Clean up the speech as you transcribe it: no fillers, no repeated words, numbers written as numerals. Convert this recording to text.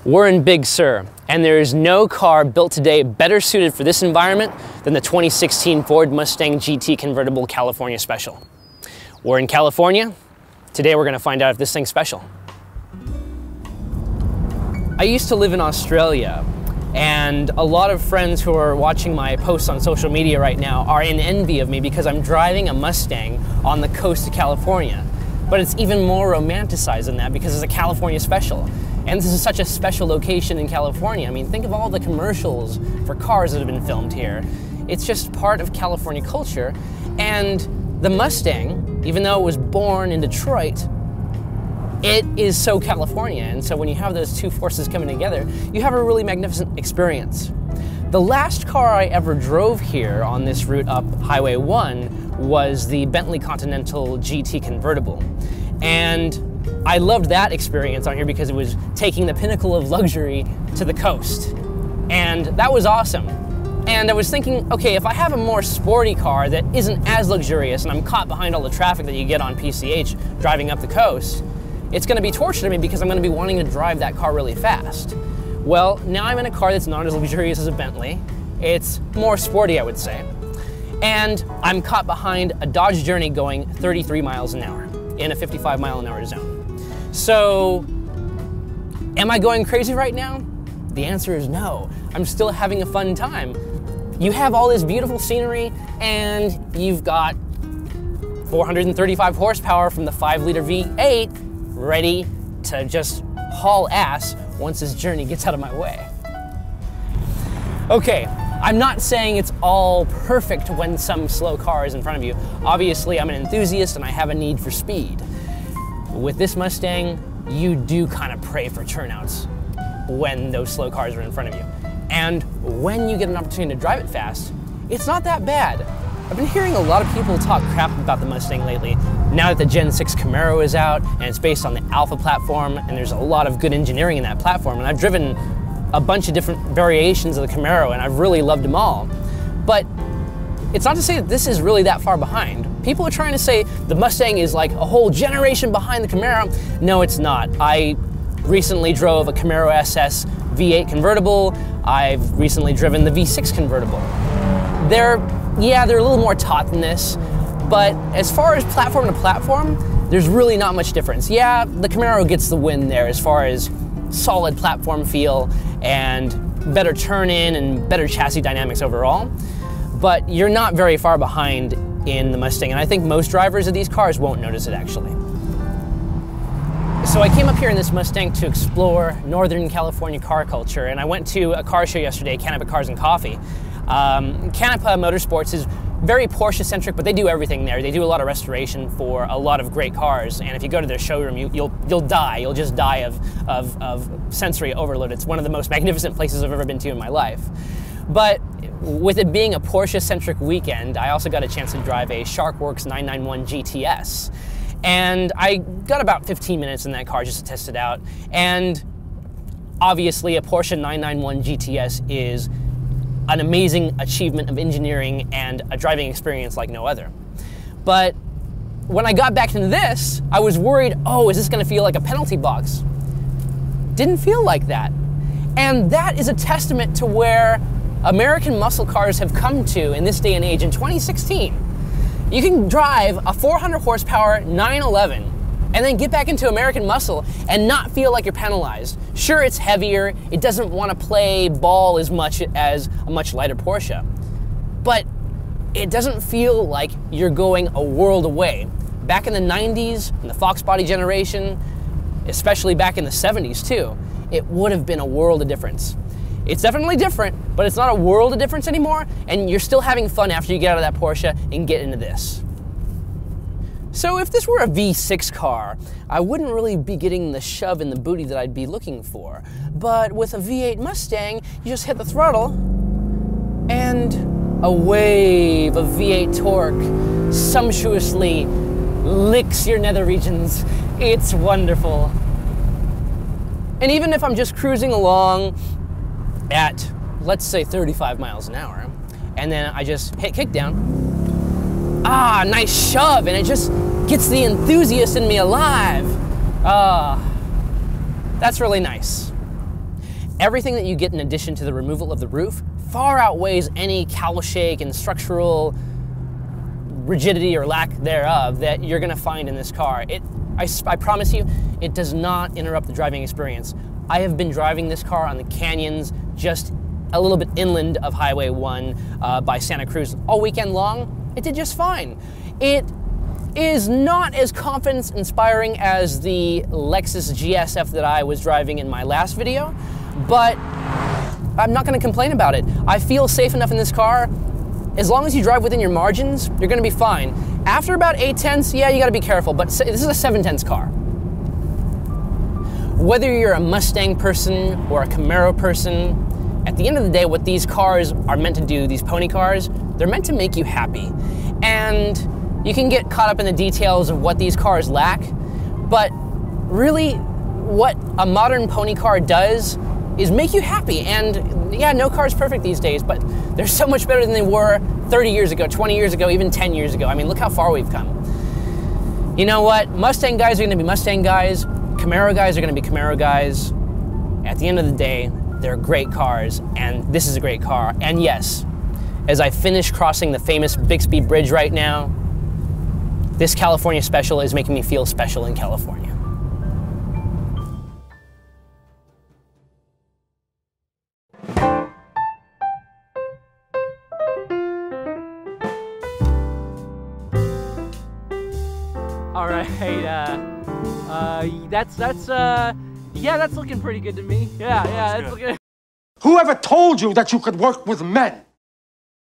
We're in Big Sur, and there is no car built today better suited for this environment than the 2016 Ford Mustang GT Convertible California Special. We're in California. Today we're going to find out if this thing's special. I used to live in Australia, and a lot of friends who are watching my posts on social media right now are in envy of me because I'm driving a Mustang on the coast of California. But it's even more romanticized than that because it's a California Special. And this is such a special location in California. I mean, think of all the commercials for cars that have been filmed here. It's just part of California culture. And the Mustang, even though it was born in Detroit, it is so California. And so when you have those two forces coming together, you have a really magnificent experience. The last car I ever drove here on this route up Highway 1 was the Bentley Continental GT Convertible. And I loved that experience on here because it was taking the pinnacle of luxury to the coast. And that was awesome. And I was thinking, okay, if I have a more sporty car that isn't as luxurious and I'm caught behind all the traffic that you get on PCH driving up the coast, it's gonna be torture to me because I'm gonna be wanting to drive that car really fast. Well, now I'm in a car that's not as luxurious as a Bentley. It's more sporty, I would say. And I'm caught behind a Dodge Journey going 33 miles an hour in a 55 mile an hour zone. So, am I going crazy right now? The answer is no. I'm still having a fun time. You have all this beautiful scenery and you've got 435 horsepower from the 5-liter V8 ready to just haul ass once this Journey gets out of my way. Okay, I'm not saying it's all perfect when some slow car is in front of you. Obviously, I'm an enthusiast and I have a need for speed. With this Mustang, you do kind of pray for turnouts when those slow cars are in front of you. And when you get an opportunity to drive it fast, it's not that bad. I've been hearing a lot of people talk crap about the Mustang lately. Now that the Gen 6 Camaro is out and it's based on the Alpha platform, and there's a lot of good engineering in that platform, and I've driven a bunch of different variations of the Camaro and I've really loved them all. But it's not to say that this is really that far behind. People are trying to say the Mustang is like a whole generation behind the Camaro. No, it's not. I recently drove a Camaro SS V8 convertible. I've recently driven the V6 convertible. They're a little more taut than this, but as far as platform to platform, there's really not much difference. Yeah, the Camaro gets the win there as far as solid platform feel and better turn-in and better chassis dynamics overall. But you're not very far behind in the Mustang, and I think most drivers of these cars won't notice it actually. So I came up here in this Mustang to explore Northern California car culture, and I went to a car show yesterday, Canapa Cars and Coffee. Canapa Motorsports is very Porsche-centric, but they do everything there. They do a lot of restoration for a lot of great cars, and if you go to their showroom, you'll die. You'll just die of sensory overload. It's one of the most magnificent places I've ever been to in my life. But with it being a Porsche-centric weekend, I also got a chance to drive a Sharkworks 991 GTS. And I got about 15 minutes in that car just to test it out. And obviously a Porsche 991 GTS is an amazing achievement of engineering and a driving experience like no other. But when I got back into this, I was worried, oh, is this gonna feel like a penalty box? Didn't feel like that. And that is a testament to where American muscle cars have come to in this day and age in 2016. You can drive a 400 horsepower 911 and then get back into American muscle and not feel like you're penalized. Sure, it's heavier, it doesn't want to play ball as much as a much lighter Porsche, but it doesn't feel like you're going a world away. Back in the 90s, in the Fox body generation, especially back in the 70s too, it would have been a world of difference. It's definitely different, but it's not a world of difference anymore, and you're still having fun after you get out of that Porsche and get into this. So if this were a V6 car, I wouldn't really be getting the shove in the booty that I'd be looking for. But with a V8 Mustang, you just hit the throttle, and a wave of V8 torque sumptuously licks your nether regions. It's wonderful. And even if I'm just cruising along at, let's say, 35 miles an hour, and then I just hit kickdown, nice shove, and it just gets the enthusiast in me alive. That's really nice. everything that you get in addition to the removal of the roof far outweighs any cowl shake and structural rigidity or lack thereof that you're gonna find in this car. I promise you, it does not interrupt the driving experience. I have been driving this car on the canyons just a little bit inland of Highway 1 by Santa Cruz all weekend long. It did just fine. It is not as confidence-inspiring as the Lexus GSF that I was driving in my last video, but I'm not gonna complain about it. I feel safe enough in this car. As long as you drive within your margins, you're gonna be fine. After about 8/10ths, yeah, you gotta be careful, but this is a 7/10ths car. Whether you're a Mustang person or a Camaro person, at the end of the day, what these cars are meant to do, these pony cars, they're meant to make you happy. And you can get caught up in the details of what these cars lack, but really what a modern pony car does is make you happy. And yeah, no car is perfect these days, but they're so much better than they were 30 years ago, 20 years ago, even 10 years ago. I mean, look how far we've come. You know what? Mustang guys are gonna be Mustang guys. Camaro guys are gonna be Camaro guys. At the end of the day, they're great cars, and this is a great car. And yes, as I finish crossing the famous Bixby Bridge right now, this California special is making me feel special in California. All right, yeah, that's looking pretty good to me. Yeah, it's looking. Whoever told you that you could work with men?